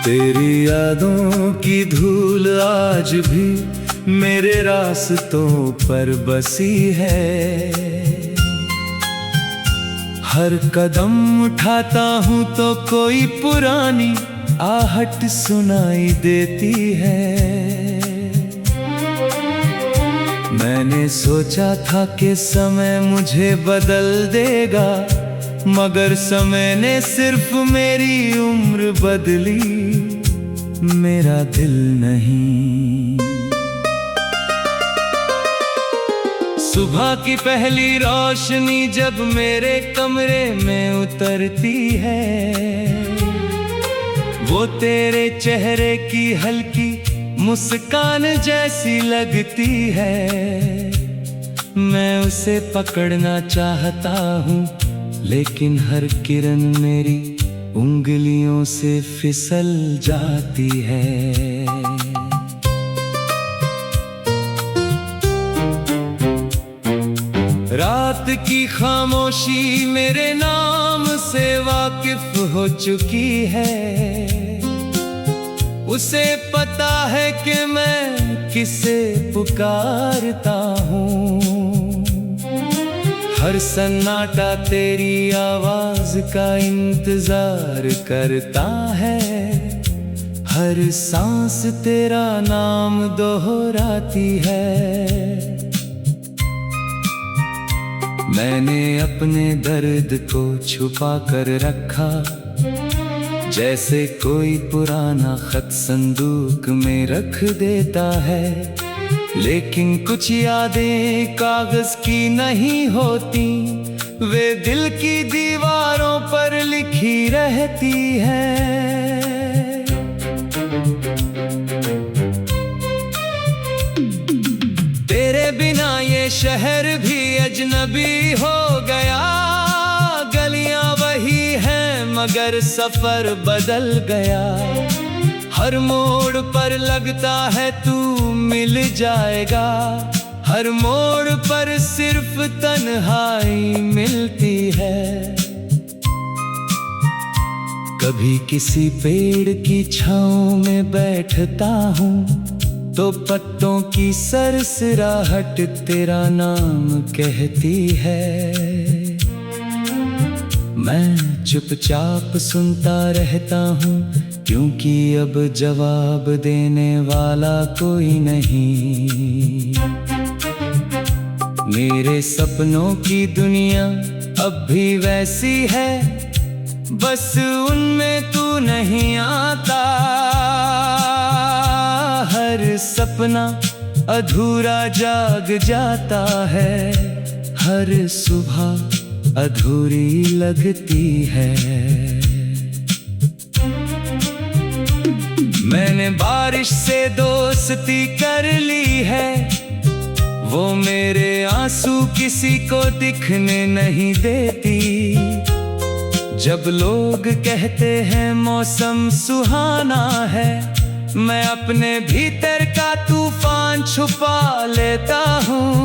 तेरी यादों की धूल आज भी मेरे रास्तों पर बसी है। हर कदम उठाता हूँ तो कोई पुरानी आहट सुनाई देती है। मैंने सोचा था कि समय मुझे बदल देगा, मगर समय ने सिर्फ मेरी उम्र बदली, मेरा दिल नहीं। सुबह की पहली रोशनी जब मेरे कमरे में उतरती है, वो तेरे चेहरे की हल्की मुस्कान जैसी लगती है। मैं उसे पकड़ना चाहता हूँ, लेकिन हर किरण मेरी उंगलियों से फिसल जाती है। रात की खामोशी मेरे नाम से वाकिफ हो चुकी है। उसे पता है कि मैं किसे पुकारता हूँ। हर सन्नाटा तेरी आवाज का इंतजार करता है। हर सांस तेरा नाम दोहराती है। मैंने अपने दर्द को छुपा कर रखा, जैसे कोई पुराना खत संदूक में रख देता है। लेकिन कुछ यादें कागज की नहीं होती, वे दिल की दीवारों पर लिखी रहती हैं। तेरे बिना ये शहर भी अजनबी हो गया। गलियां वही हैं मगर सफर बदल गया। हर मोड़ पर लगता है तू मिल जाएगा। हर मोड़ पर सिर्फ तन्हाई मिलती है। कभी किसी पेड़ की छांव में बैठता हूँ तो पत्तों की सरसराहट तेरा नाम कहती है। मैं चुपचाप सुनता रहता हूँ, क्योंकि अब जवाब देने वाला कोई नहीं। मेरे सपनों की दुनिया अब भी वैसी है, बस उनमें तू नहीं आता। हर सपना अधूरा जाग जाता है। हर सुबह अधूरी लगती है। मैंने बारिश से दोस्ती कर ली है। वो मेरे आंसू किसी को दिखने नहीं देती। जब लोग कहते हैं मौसम सुहाना है, मैं अपने भीतर का तूफान छुपा लेता हूँ।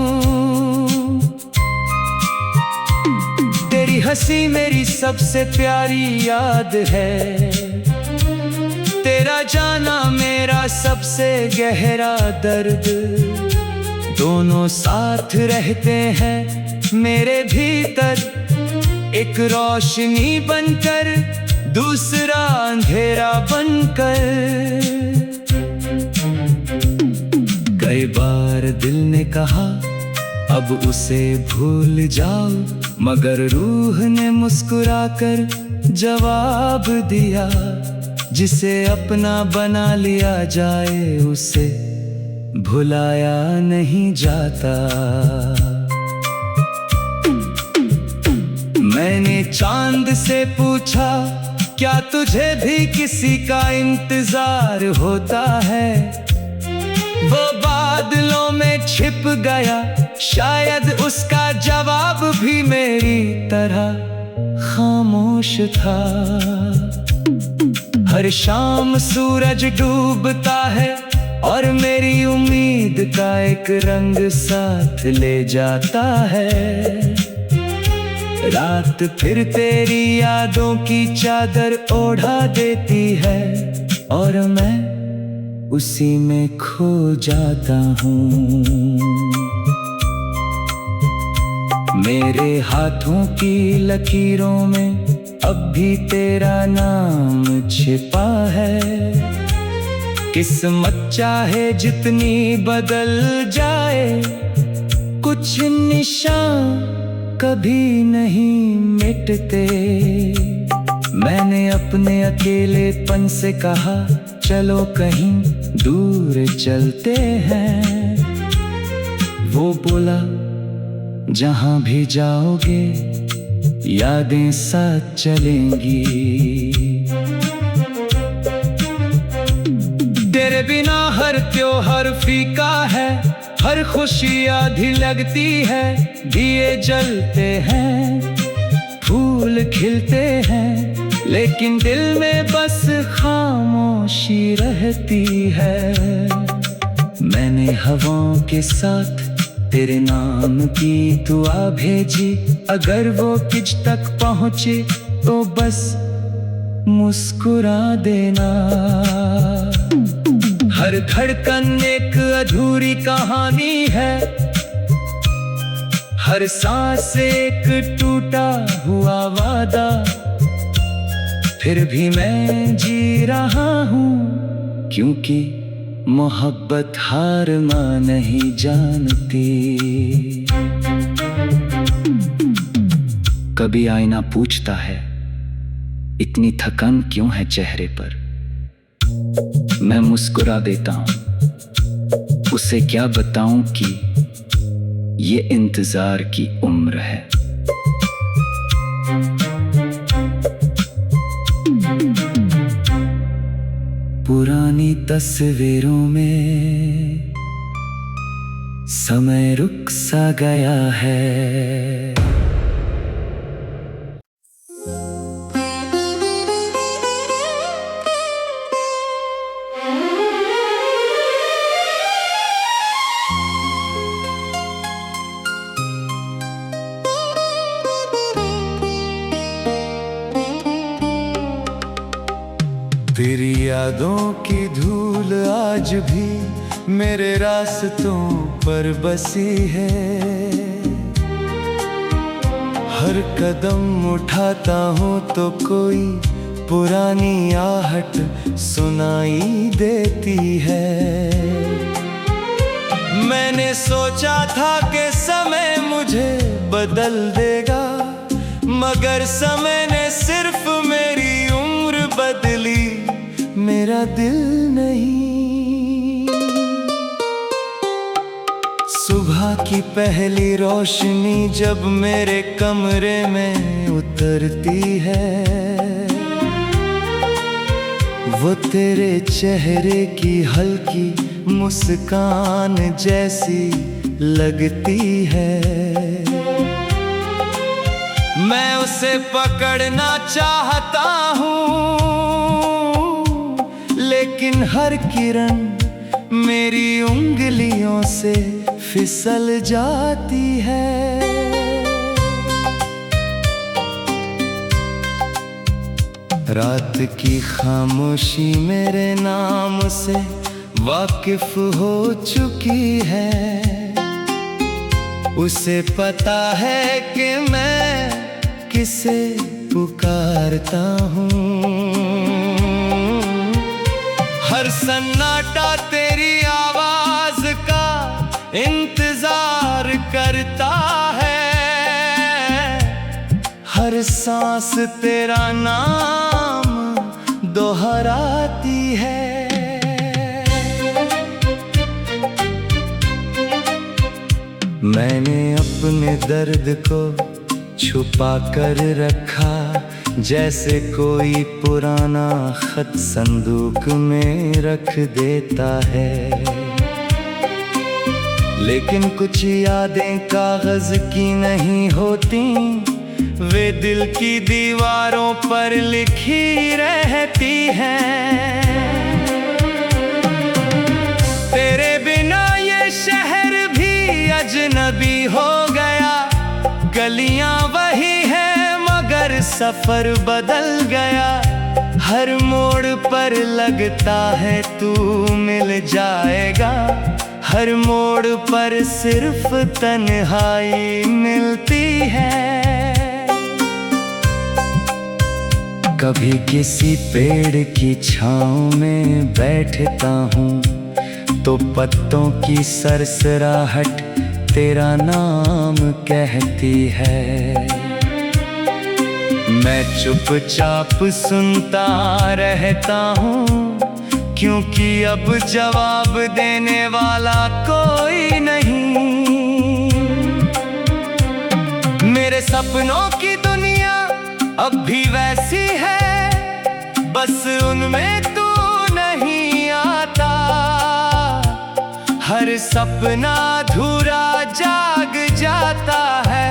तेरी हंसी मेरी सबसे प्यारी याद है। तेरा जाना मेरा सबसे गहरा दर्द। दोनों साथ रहते हैं मेरे भीतर, एक रोशनी बनकर दूसरा अंधेरा बनकर। कई बार दिल ने कहा अब उसे भूल जाओ, मगर रूह ने मुस्कुराकर जवाब दिया, जिसे अपना बना लिया जाए उसे भुलाया नहीं जाता। मैंने चांद से पूछा, क्या तुझे भी किसी का इंतजार होता है? वो बादलों में छिप गया, शायद उसका जवाब भी मेरी तरह खामोश था। हर शाम सूरज डूबता है और मेरी उम्मीद का एक रंग साथ ले जाता है। रात फिर तेरी यादों की चादर ओढ़ा देती है। और मैं उसी में खो जाता हूँ। मेरे हाथों की लकीरों में अब भी तेरा नाम छिपा है। किस्मत चाहे जितनी बदल जाए, कुछ निशान कभी नहीं मिटते। मैंने अपने अकेलेपन से कहा, चलो कहीं दूर चलते हैं। वो बोला, जहां भी जाओगे यादें साथ चलेंगी। तेरे बिना हर त्योहार फीका है, हर खुशी आधी लगती है। दिए जलते हैं, फूल खिलते हैं, लेकिन दिल में बस खामोशी रहती है। मैंने हवाओं के साथ तेरे नाम की दुआ भेजी, अगर वो तुझ तक पहुंचे तो बस मुस्कुरा देना। हर धड़कन एक अधूरी कहानी है, हर सांस एक टूटा हुआ वादा। फिर भी मैं जी रहा हूँ, क्योंकि मोहब्बत हार मान नहीं जानती। कभी आईना पूछता है, इतनी थकान क्यों है चेहरे पर। मैं मुस्कुरा देता हूँ, उसे क्या बताऊं कि ये इंतजार की उम्र है। पुरानी तस्वीरों में समय रुक सा गया है। तेरी यादों की धूल आज भी मेरे रास्तों पर बसी है। हर कदम उठाता हूँ तो कोई पुरानी आहट सुनाई देती है। मैंने सोचा था कि समय मुझे बदल देगा, मगर समय ने सिर्फ मेरी उम्र बदली, मेरा दिल नहीं। सुबह की पहली रोशनी जब मेरे कमरे में उतरती है, वो तेरे चेहरे की हल्की मुस्कान जैसी लगती है। मैं उसे पकड़ना चाहता हूँ, लेकिन हर किरण मेरी उंगलियों से फिसल जाती है। रात की खामोशी मेरे नाम से वाकिफ हो चुकी है। उसे पता है कि मैं किसे पुकारता हूँ। हर सन्नाटा तेरी आवाज का इंतजार करता है। हर सांस तेरा नाम दोहराती है। मैंने अपने दर्द को छुपा कर रखा, जैसे कोई पुराना खत संदूक में रख देता है। लेकिन कुछ यादें कागज की नहीं होती, वे दिल की दीवारों पर लिखी रहती हैं। तेरे बिना ये शहर भी अजनबी हो गया। गलियां वही हैं मगर सफर बदल गया। हर मोड़ पर लगता है तू मिल जाएगा, हर मोड़ पर सिर्फ तन्हाई मिलती है। कभी किसी पेड़ की छाँव में बैठता हूँ तो पत्तों की सरसराहट तेरा नाम कहती है। मैं चुपचाप सुनता रहता हूँ, क्योंकि अब जवाब देने वाला कोई नहीं। मेरे सपनों की दुनिया अब भी वैसी है, बस उनमें तू नहीं आता। हर सपना अधूरा जाग जाता है,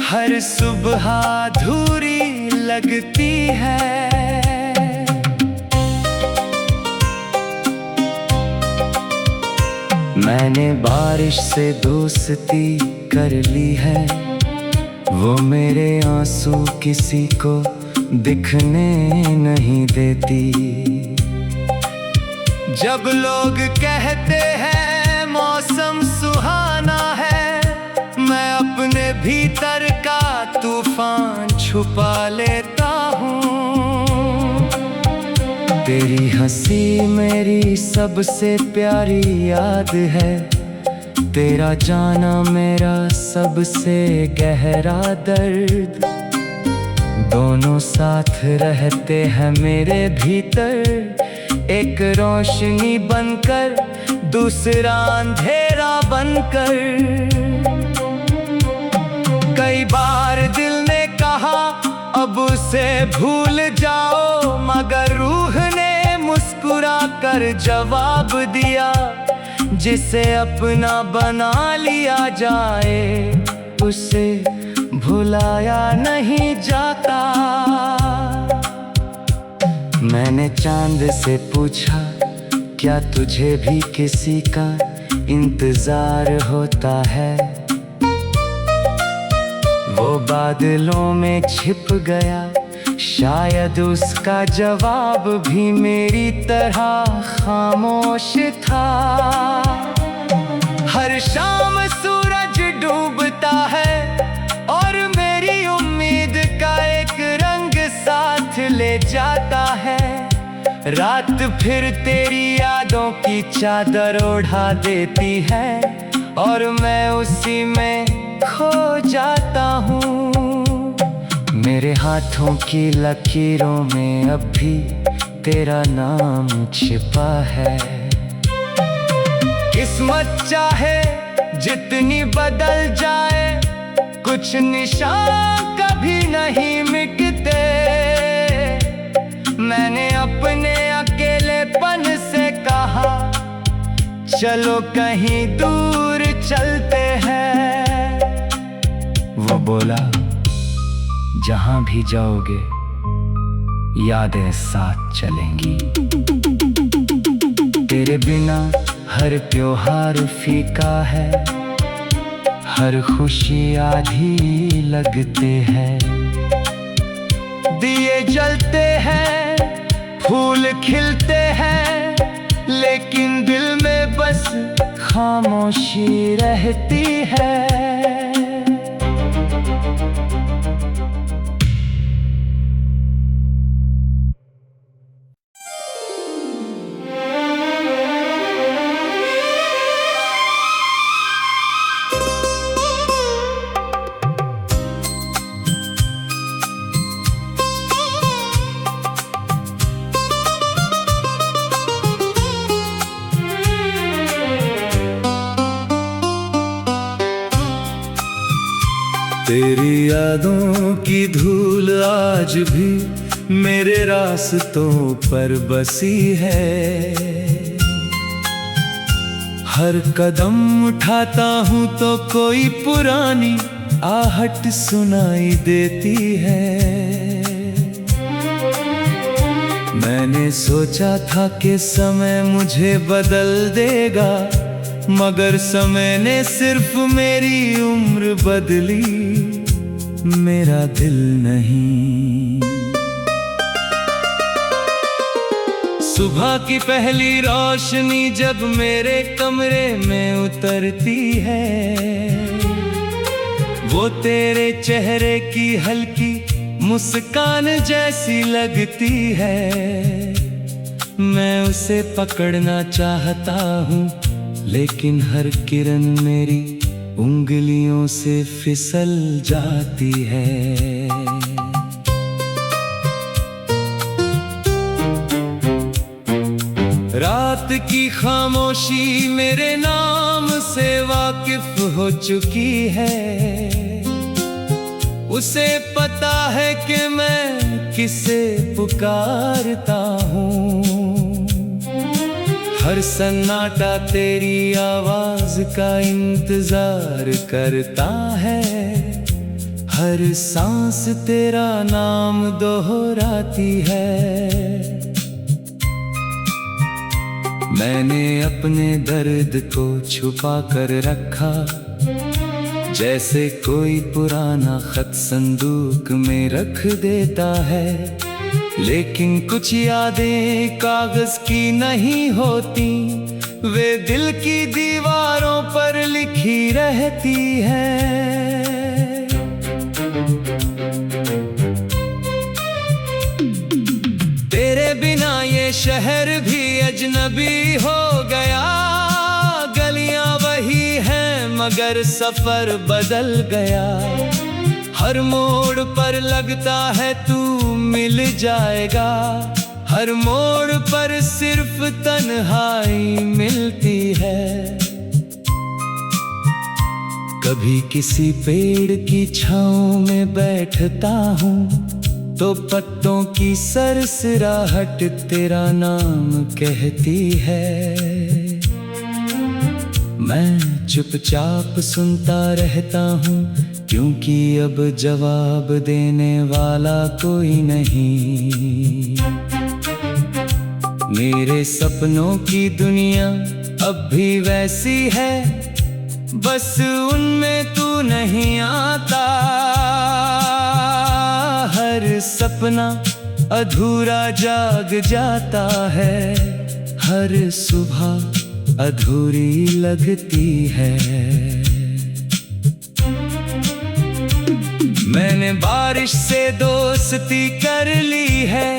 हर सुबह अधूरी लगती है। मैंने बारिश से दोस्ती कर ली है, वो मेरे आंसू किसी को दिखने नहीं देती। जब लोग कहते हैं मौसम सुहाना है, मैं अपने भीतर का तूफान छुपा लेता हूँ। तेरी हंसी मेरी सबसे प्यारी याद है, तेरा जाना मेरा सबसे गहरा दर्द। दोनों साथ रहते हैं मेरे भीतर, एक रोशनी बनकर दूसरा अंधेरा बनकर। कई बार दिल ने कहा अब उसे भूल जाओ, मगर रूह ने मुस्कुरा कर जवाब दिया, जिसे अपना बना लिया जाए उसे भुलाया नहीं जाता। मैंने चांद से पूछा क्या तुझे भी किसी का इंतजार होता है, वो बादलों में छिप गया, शायद उसका जवाब भी मेरी तरह खामोश था। हर शाम सूरज डूबता है और मेरी उम्मीद का एक रंग साथ ले जाता है। रात फिर तेरी यादों की चादर ओढ़ा देती है और मैं उसी में खो जाता हूँ। मेरे हाथों की लकीरों में अब भी तेरा नाम छिपा है। किस्मत चाहे जितनी बदल जाए, कुछ निशान कभी नहीं मिटते। मैंने अपने अकेलेपन से कहा चलो कहीं दूर चलते हैं। वो बोला जहां भी जाओगे यादें साथ चलेंगी। तेरे बिना हर त्योहार फीका है, हर खुशी आधी लगते हैं। दिए जलते हैं, फूल खिलते हैं, लेकिन दिल में बस खामोशी रहती है। तेरी यादों की धूल आज भी मेरे रास्तों पर बसी है। हर कदम उठाता हूँ तो कोई पुरानी आहट सुनाई देती है। मैंने सोचा था कि समय मुझे बदल देगा, मगर समय ने सिर्फ मेरी उम्र बदली, मेरा दिल नहीं। सुबह की पहली रोशनी जब मेरे कमरे में उतरती है, वो तेरे चेहरे की हल्की मुस्कान जैसी लगती है। मैं उसे पकड़ना चाहता हूँ, लेकिन हर किरण मेरी उंगलियों से फिसल जाती है। रात की खामोशी मेरे नाम से वाकिफ हो चुकी है। उसे पता है कि मैं किसे पुकारता हूँ। हर सन्नाटा तेरी आवाज का इंतजार करता है। हर सांस तेरा नाम दोहराती है। मैंने अपने दर्द को छुपा कर रखा, जैसे कोई पुराना खत संदूक में रख देता है। लेकिन कुछ यादें कागज की नहीं होती, वे दिल की दीवारों पर लिखी रहती हैं। तेरे बिना ये शहर भी अजनबी हो गया। गलियां वही हैं मगर सफर बदल गया। हर मोड़ पर लगता है तू मिल जाएगा। हर मोड़ पर सिर्फ तन्हाई मिलती है। कभी किसी पेड़ की छांव में बैठता हूँ, तो पत्तों की सरसराहट तेरा नाम कहती है। मैं चुपचाप सुनता रहता हूँ, क्योंकि अब जवाब देने वाला कोई नहीं। मेरे सपनों की दुनिया अब भी वैसी है, बस उनमें तू नहीं आता। हर सपना अधूरा जाग जाता है। हर सुबह अधूरी लगती है। मैंने बारिश से दोस्ती कर ली है।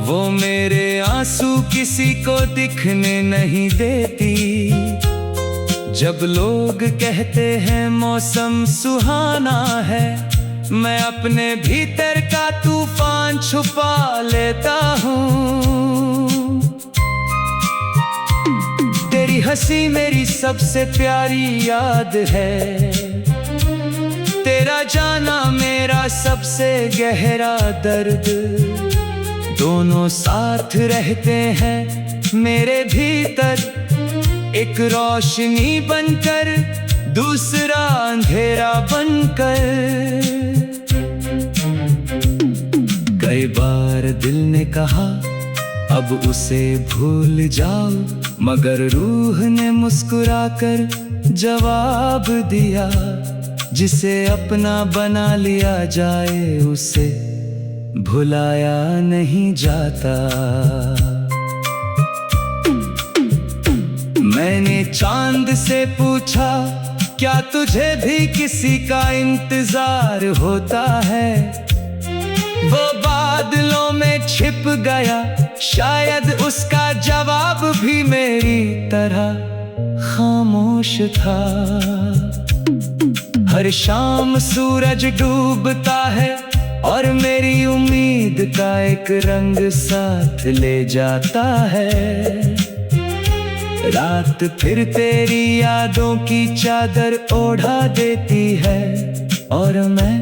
वो मेरे आंसू किसी को दिखने नहीं देती। जब लोग कहते हैं मौसम सुहाना है, मैं अपने भीतर का तूफान छुपा लेता हूँ। तेरी हंसी मेरी सबसे प्यारी याद है। तेरा जाना मेरा सबसे गहरा दर्द। दोनों साथ रहते हैं मेरे भीतर, एक रोशनी बनकर दूसरा अंधेरा बनकर। कई बार दिल ने कहा अब उसे भूल जाओ, मगर रूह ने मुस्कुराकर जवाब दिया, जिसे अपना बना लिया जाए उसे भुलाया नहीं जाता। मैंने चांद से पूछा, क्या तुझे भी किसी का इंतजार होता है? वो बादलों में छिप गया, शायद उसका जवाब भी मेरी तरह खामोश था। हर शाम सूरज डूबता है और मेरी उम्मीद का एक रंग साथ ले जाता है। रात फिर तेरी यादों की चादर ओढ़ा देती है और मैं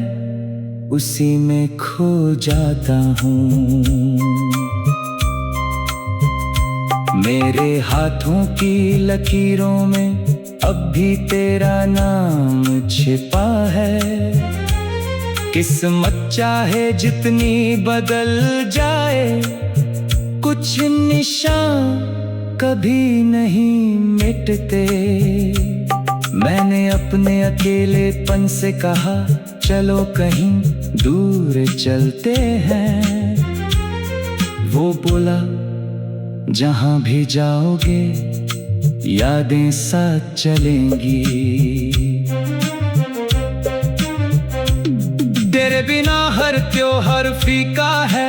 उसी में खो जाता हूँ। मेरे हाथों की लकीरों में अब भी तेरा नाम छिपा है। किस्मत चाहे जितनी बदल जाए, कुछ निशान कभी नहीं मिटते। मैंने अपने अकेलेपन से कहा, चलो कहीं दूर चलते हैं। वो बोला, जहां भी जाओगे यादें साथ चलेंगी। तेरे बिना हर त्योहार फीका है,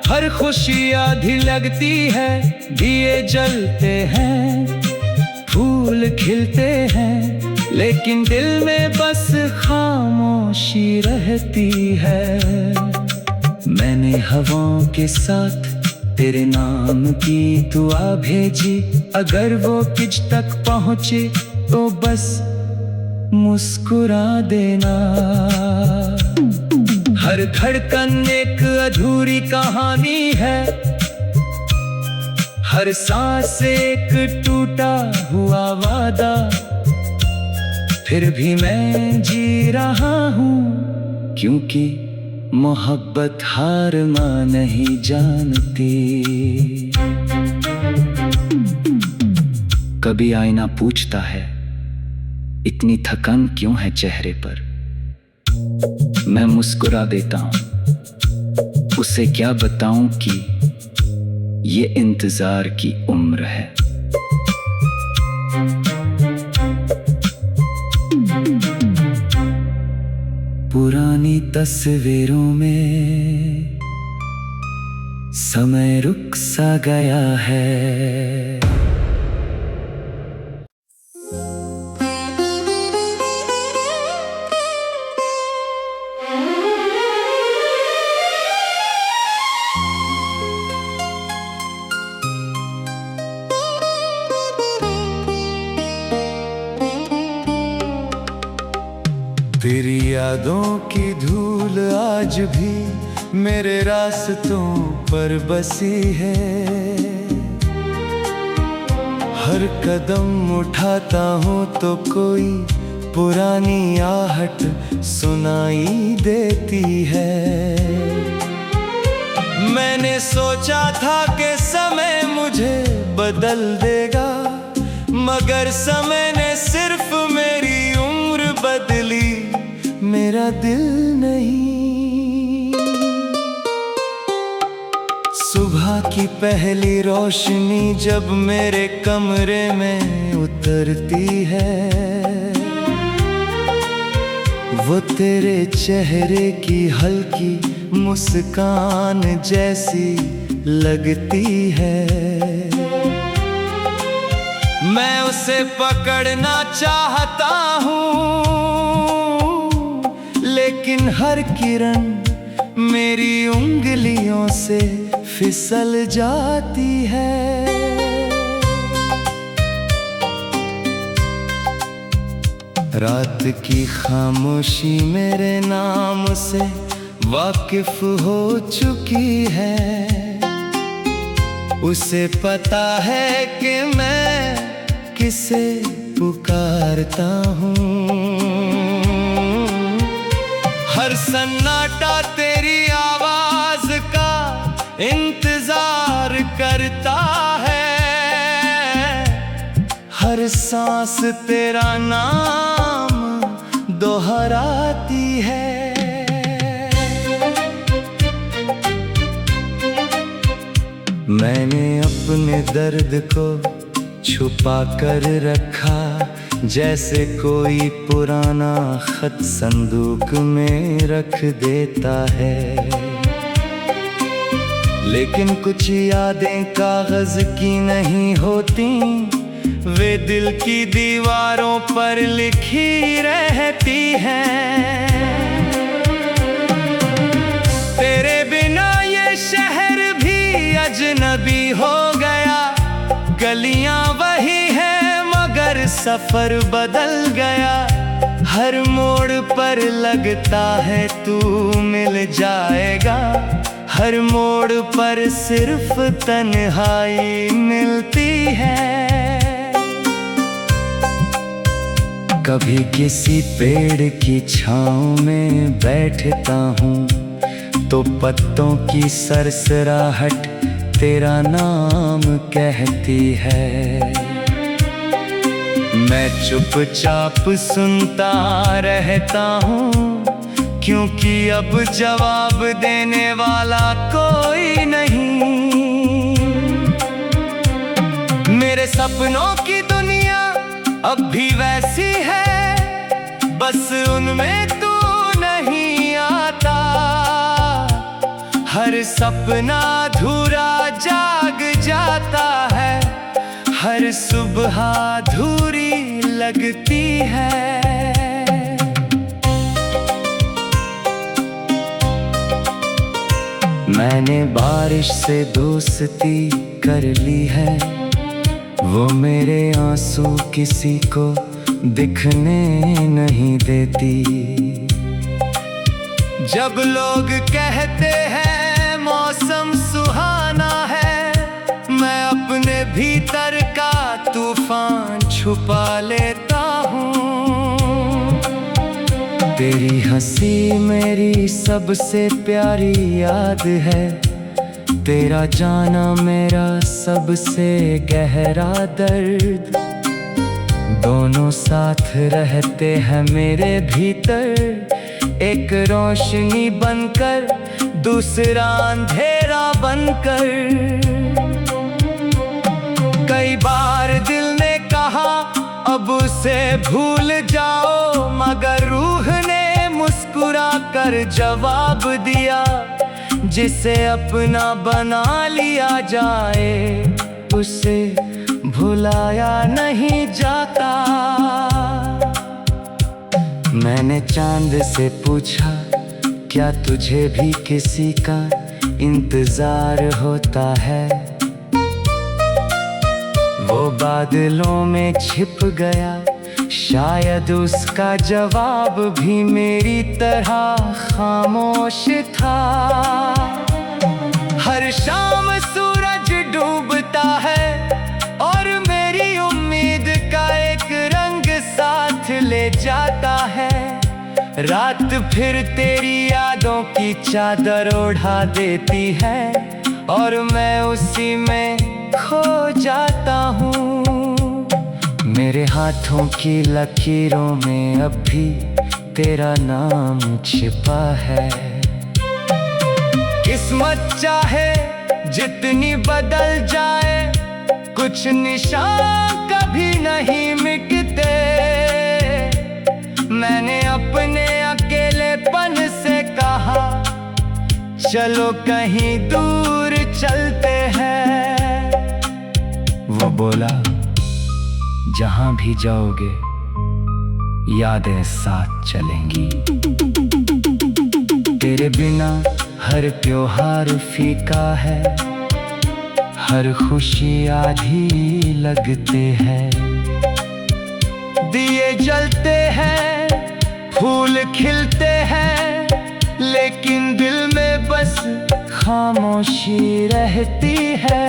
हर खुशी आधी लगती है। दिए जलते हैं, फूल खिलते हैं, लेकिन दिल में बस खामोशी रहती है। मैंने हवाओं के साथ तेरे नाम की दुआ भेजी, अगर वो तुझ तक पहुंचे तो बस मुस्कुरा देना। हर धड़कन एक अधूरी कहानी है, हर सांस एक टूटा हुआ वादा। फिर भी मैं जी रहा हूँ, क्योंकि मोहब्बत हार मान नहीं जानती। कभी आईना पूछता है, इतनी थकान क्यों है चेहरे पर। मैं मुस्कुरा देता हूँ, उसे क्या बताऊं कि ये इंतजार की उम्र है। पुरानी तस्वीरों में समय रुक सा गया है। तेरी यादों की धूल आज भी मेरे रास्तों पर बसी है। हर कदम उठाता हूँ तो कोई पुरानी आहट सुनाई देती है। मैंने सोचा था कि समय मुझे बदल देगा, मगर समय ने सिर्फ मेरी उम्र बदली, मेरा दिल नहीं। सुबह की पहली रोशनी जब मेरे कमरे में उतरती है, वो तेरे चेहरे की हल्की मुस्कान जैसी लगती है। मैं उसे पकड़ना चाहता हूँ, लेकिन हर किरण मेरी उंगलियों से फिसल जाती है। रात की खामोशी मेरे नाम से वाकिफ हो चुकी है। उसे पता है कि मैं किसे पुकारता हूँ। हर सन्नाटा तेरी आवाज का इंतजार करता है, हर सांस तेरा नाम दोहराती है। मैंने अपने दर्द को छुपा कर रखा, जैसे कोई पुराना खत संदूक में रख देता है। लेकिन कुछ यादें कागज की नहीं होती, वे दिल की दीवारों पर लिखी रहती हैं। तेरे बिना ये शहर भी अजनबी हो गया, गलियां वही हैं मगर सफर बदल गया। हर मोड़ पर लगता है तू मिल जाएगा, हर मोड़ पर सिर्फ तन्हाई मिलती है। कभी किसी पेड़ की छाँव में बैठता हूँ तो पत्तों की सरसराहट तेरा नाम कहती है। मैं चुपचाप सुनता रहता हूँ, क्योंकि अब जवाब देने वाला कोई नहीं। मेरे सपनों की दुनिया अब भी वैसी है, बस उनमें तू नहीं आता। हर सपना अधूरा जाग जाता है, हर सुबह अधूरी लगती है। मैंने बारिश से दोस्ती कर ली है, वो मेरे आंसू किसी को दिखने नहीं देती। जब लोग कहते हैं मौसम सुहाना है, मैं अपने भीतर का तूफान छुपा लेता हूँ। तेरी हंसी मेरी सबसे प्यारी याद है, तेरा जाना मेरा सबसे गहरा दर्द। दोनों साथ रहते हैं मेरे भीतर, एक रोशनी बनकर दूसरा अंधेरा बनकर। कई बार दिल ने कहा अब उसे भूल जाओ, मगर रूह ने मुस्कुरा कर जवाब दिया, जिसे अपना बना लिया जाए उसे भुलाया नहीं जाता। मैंने चांद से पूछा क्या तुझे भी किसी का इंतजार होता है, वो बादलों में छिप गया, शायद उसका जवाब भी मेरी तरह खामोश था। हर शाम सूरज डूबता है और मेरी उम्मीद का एक रंग साथ ले जाता है। रात फिर तेरी यादों की चादर ओढ़ा देती है और मैं उसी में खो जाता हूँ। मेरे हाथों की लकीरों में अब भी तेरा नाम छिपा है। किस्मत चाहे जितनी बदल जाए, कुछ निशान कभी नहीं मिटते। मैंने अपने अकेलेपन से कहा चलो कहीं दूर चलते हैं। वो बोला जहां भी जाओगे यादें साथ चलेंगी। तेरे बिना हर त्योहार फीका है, हर खुशी आधी लगते हैं। दिए जलते हैं, फूल खिलते हैं, लेकिन दिल में बस खामोशी रहती है।